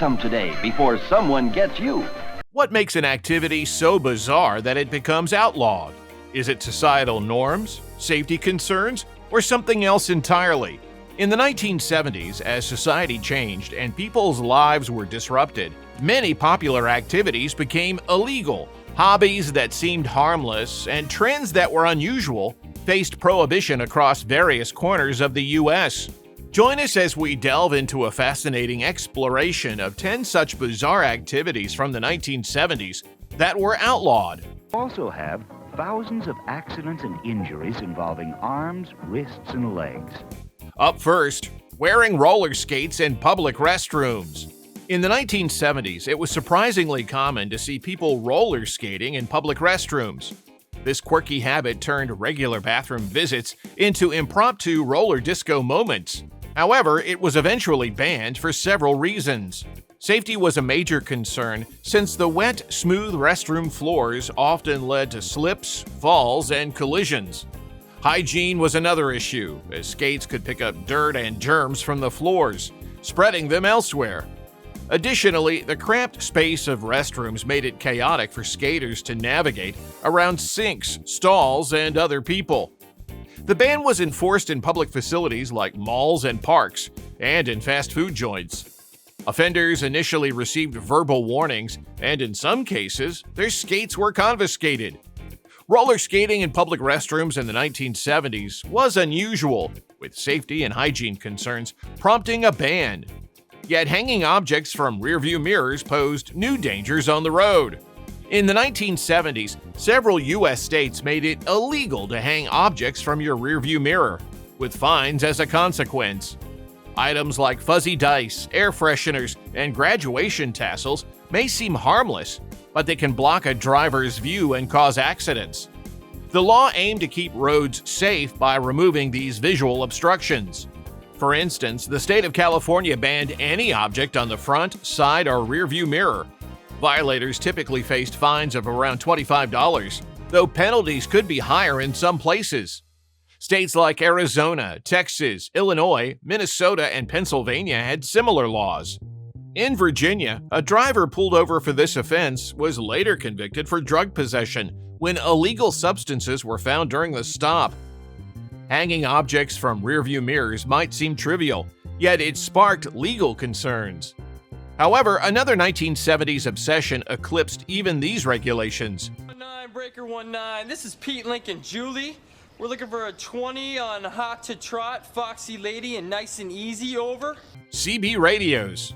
some today before someone gets you. What makes an activity so bizarre that it becomes outlawed? Is it societal norms, safety concerns, or something else entirely? In the 1970s, as society changed and people's lives were disrupted, many popular activities became illegal. Hobbies that seemed harmless and trends that were unusual faced prohibition across various corners of the U.S. Join us as we delve into a fascinating exploration of 10 such bizarre activities from the 1970s that were outlawed. We also have thousands of accidents and injuries involving arms, wrists, and legs. Up first, wearing roller skates in public restrooms. In the 1970s, it was surprisingly common to see people roller skating in public restrooms. This quirky habit turned regular bathroom visits into impromptu roller disco moments. However, it was eventually banned for several reasons. Safety was a major concern since the wet, smooth restroom floors often led to slips, falls, and collisions. Hygiene was another issue, as skates could pick up dirt and germs from the floors, spreading them elsewhere. Additionally, the cramped space of restrooms made it chaotic for skaters to navigate around sinks, stalls, and other people. The ban was enforced in public facilities like malls and parks, and in fast food joints. Offenders initially received verbal warnings, and in some cases, their skates were confiscated. Roller skating in public restrooms in the 1970s was unusual, with safety and hygiene concerns prompting a ban. Yet hanging objects from rearview mirrors posed new dangers on the road. In the 1970s, several U.S. states made it illegal to hang objects from your rearview mirror, with fines as a consequence. Items like fuzzy dice, air fresheners, and graduation tassels may seem harmless, but they can block a driver's view and cause accidents. The law aimed to keep roads safe by removing these visual obstructions. For instance, the state of California banned any object on the front, side, or rearview mirror. Violators typically faced fines of around $25, though penalties could be higher in some places. States like Arizona, Texas, Illinois, Minnesota, and Pennsylvania had similar laws. In Virginia, a driver pulled over for this offense was later convicted for drug possession when illegal substances were found during the stop. Hanging objects from rearview mirrors might seem trivial, yet it sparked legal concerns. However, another 1970s obsession eclipsed even these regulations. 19 Breaker 19, this is Pete Lincoln Julie. We're looking for a 20 on Hot to Trot, Foxy Lady, and Nice and Easy, over. CB radios.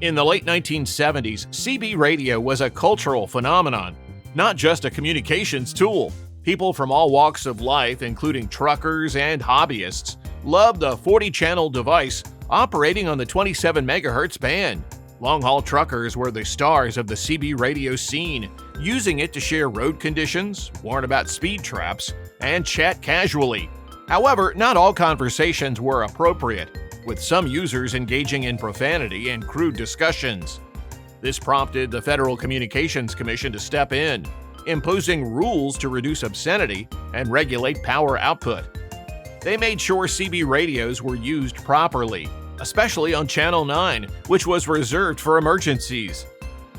In the late 1970s, CB radio was a cultural phenomenon, not just a communications tool. People from all walks of life, including truckers and hobbyists, loved the 40-channel device operating on the 27 MHz band. Long-haul truckers were the stars of the CB radio scene, using it to share road conditions, warn about speed traps, and chat casually. However, not all conversations were appropriate, with some users engaging in profanity and crude discussions. This prompted the Federal Communications Commission to step in, imposing rules to reduce obscenity and regulate power output. They made sure CB radios were used properly, especially on Channel 9, which was reserved for emergencies.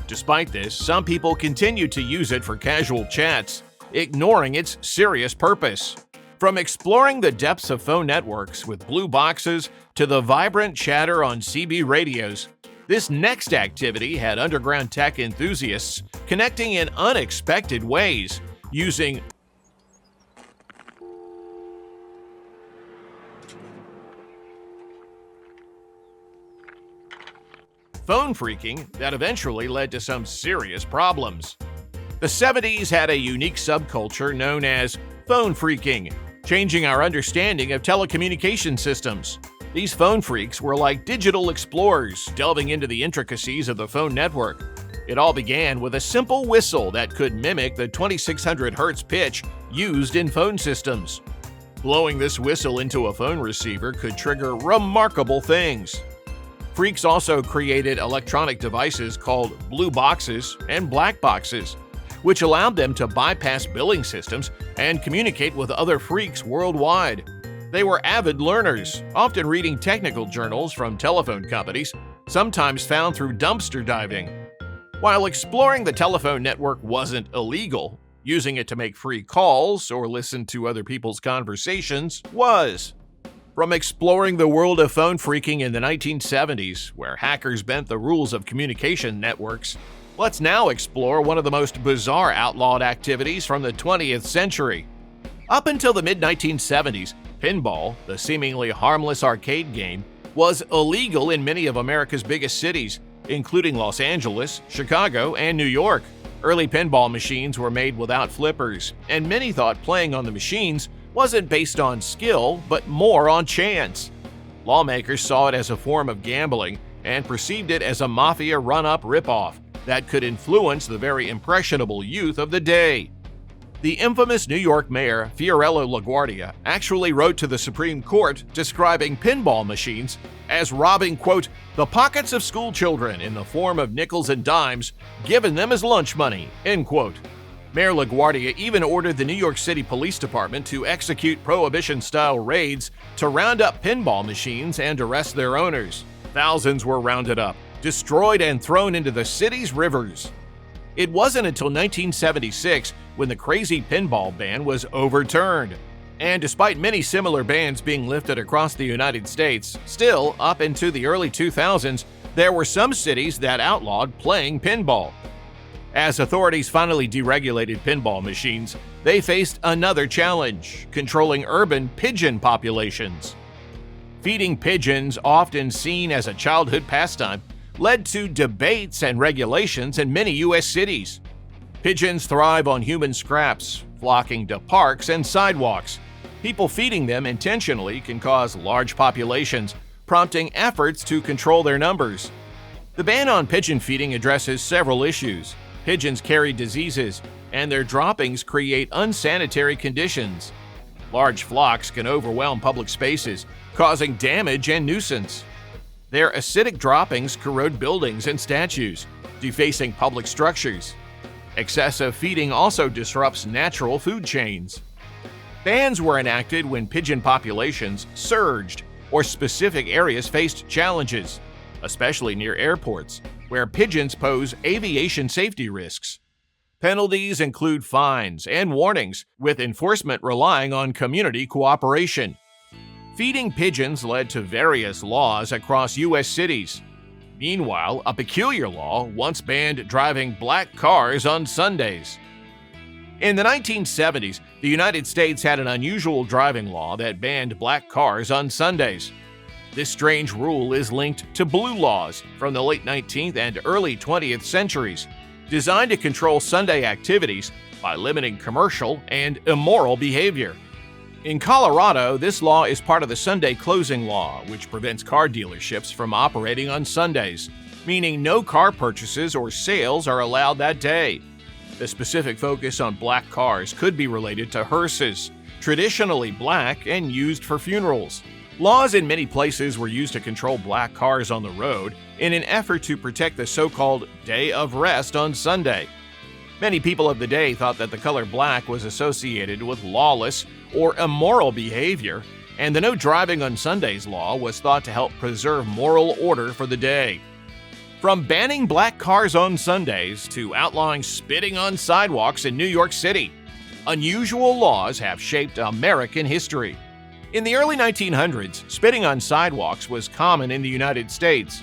Despite this, some people continued to use it for casual chats, ignoring its serious purpose. From exploring the depths of phone networks with blue boxes to the vibrant chatter on CB radios, this next activity had underground tech enthusiasts connecting in unexpected ways, using phone phreaking that eventually led to some serious problems. The 70s had a unique subculture known as phone phreaking, changing our understanding of telecommunication systems. These phone freaks were like digital explorers, delving into the intricacies of the phone network. It all began with a simple whistle that could mimic the 2600 Hz pitch used in phone systems. Blowing this whistle into a phone receiver could trigger remarkable things. Freaks also created electronic devices called blue boxes and black boxes, which allowed them to bypass billing systems and communicate with other freaks worldwide. They were avid learners, often reading technical journals from telephone companies, sometimes found through dumpster diving. While exploring the telephone network wasn't illegal, using it to make free calls or listen to other people's conversations was. From exploring the world of phone phreaking in the 1970s, where hackers bent the rules of communication networks, let's now explore one of the most bizarre outlawed activities from the 20th century. Up until the mid-1970s, pinball, the seemingly harmless arcade game, was illegal in many of America's biggest cities, including Los Angeles, Chicago, and New York. Early pinball machines were made without flippers, and many thought playing on the machines wasn't based on skill, but more on chance. Lawmakers saw it as a form of gambling and perceived it as a mafia run-up ripoff that could influence the very impressionable youth of the day. The infamous New York mayor, Fiorello LaGuardia, actually wrote to the Supreme Court describing pinball machines as robbing, quote, the pockets of school children in the form of nickels and dimes, given them as lunch money, end quote. Mayor LaGuardia even ordered the New York City Police Department to execute prohibition-style raids to round up pinball machines and arrest their owners. Thousands were rounded up, destroyed, and thrown into the city's rivers. It wasn't until 1976 when the crazy pinball ban was overturned. And despite many similar bans being lifted across the United States, still, up into the early 2000s, there were some cities that outlawed playing pinball. As authorities finally deregulated pinball machines, they faced another challenge: controlling urban pigeon populations. Feeding pigeons, often seen as a childhood pastime, led to debates and regulations in many U.S. cities. Pigeons thrive on human scraps, flocking to parks and sidewalks. People feeding them intentionally can cause large populations, prompting efforts to control their numbers. The ban on pigeon feeding addresses several issues. Pigeons carry diseases, and their droppings create unsanitary conditions. Large flocks can overwhelm public spaces, causing damage and nuisance. Their acidic droppings corrode buildings and statues, defacing public structures. Excessive feeding also disrupts natural food chains. Bans were enacted when pigeon populations surged or specific areas faced challenges, especially near airports, where pigeons pose aviation safety risks. Penalties include fines and warnings, with enforcement relying on community cooperation. Feeding pigeons led to various laws across U.S. cities. Meanwhile, a peculiar law once banned driving black cars on Sundays. In the 1970s, the United States had an unusual driving law that banned black cars on Sundays. This strange rule is linked to blue laws from the late 19th and early 20th centuries, designed to control Sunday activities by limiting commercial and immoral behavior. In Colorado, this law is part of the Sunday closing law, which prevents car dealerships from operating on Sundays, meaning no car purchases or sales are allowed that day. The specific focus on black cars could be related to hearses, traditionally black and used for funerals. Laws in many places were used to control black cars on the road in an effort to protect the so-called Day of Rest on Sunday. Many people of the day thought that the color black was associated with lawless or immoral behavior, and the No Driving on Sundays law was thought to help preserve moral order for the day. From banning black cars on Sundays to outlawing spitting on sidewalks in New York City, unusual laws have shaped American history. In the early 1900s, spitting on sidewalks was common in the United States.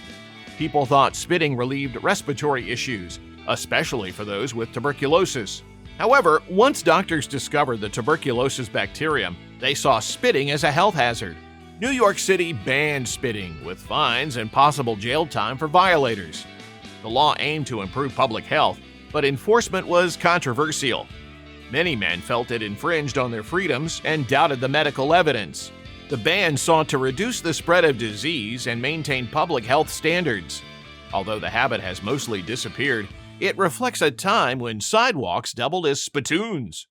People thought spitting relieved respiratory issues, especially for those with tuberculosis. However, once doctors discovered the tuberculosis bacterium, they saw spitting as a health hazard. New York City banned spitting, with fines and possible jail time for violators. The law aimed to improve public health, but enforcement was controversial. Many men felt it infringed on their freedoms and doubted the medical evidence. The ban sought to reduce the spread of disease and maintain public health standards. Although the habit has mostly disappeared, it reflects a time when sidewalks doubled as spittoons.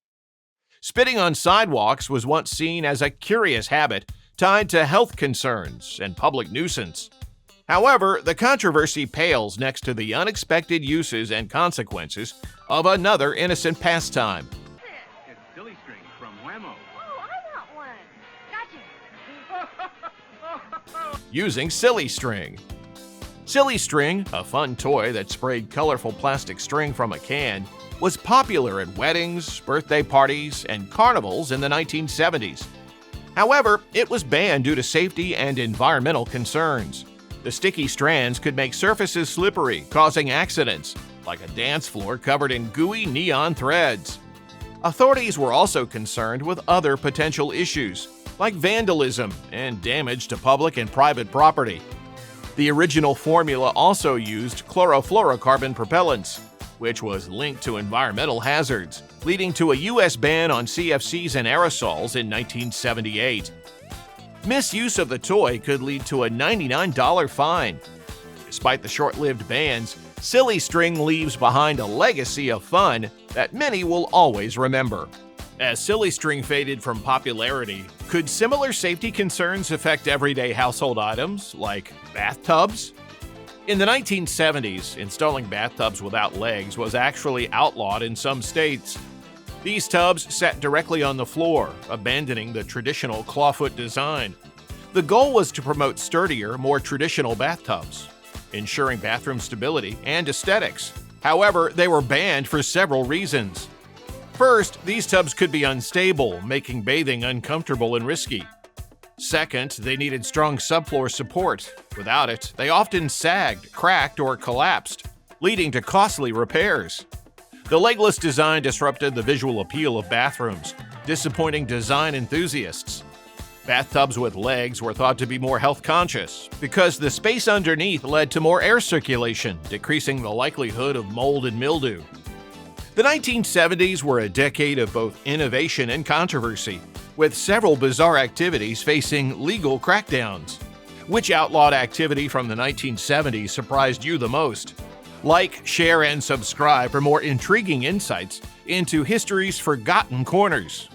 Spitting on sidewalks was once seen as a curious habit tied to health concerns and public nuisance. However, the controversy pales next to the unexpected uses and consequences of another innocent pastime. It's silly string from Whammo. Oh, I want one. Gotcha. Using silly string. Silly string, a fun toy that sprayed colorful plastic string from a can, was popular at weddings, birthday parties, and carnivals in the 1970s. However, it was banned due to safety and environmental concerns. The sticky strands could make surfaces slippery, causing accidents, like a dance floor covered in gooey neon threads. Authorities were also concerned with other potential issues, like vandalism and damage to public and private property. The original formula also used chlorofluorocarbon propellants, which was linked to environmental hazards, leading to a U.S. ban on CFCs and aerosols in 1978. Misuse of the toy could lead to a $99 fine. Despite the short-lived bans, silly string leaves behind a legacy of fun that many will always remember. As silly string faded from popularity, could similar safety concerns affect everyday household items, like bathtubs? In the 1970s, installing bathtubs without legs was actually outlawed in some states. These tubs sat directly on the floor, abandoning the traditional clawfoot design. The goal was to promote sturdier, more traditional bathtubs, ensuring bathroom stability and aesthetics. However, they were banned for several reasons. First, these tubs could be unstable, making bathing uncomfortable and risky. Second, they needed strong subfloor support. Without it, they often sagged, cracked, or collapsed, leading to costly repairs. The legless design disrupted the visual appeal of bathrooms, disappointing design enthusiasts. Bathtubs with legs were thought to be more health-conscious because the space underneath led to more air circulation, decreasing the likelihood of mold and mildew. The 1970s were a decade of both innovation and controversy, with several bizarre activities facing legal crackdowns. Which outlawed activity from the 1970s surprised you the most? Like, share, and subscribe for more intriguing insights into history's forgotten corners.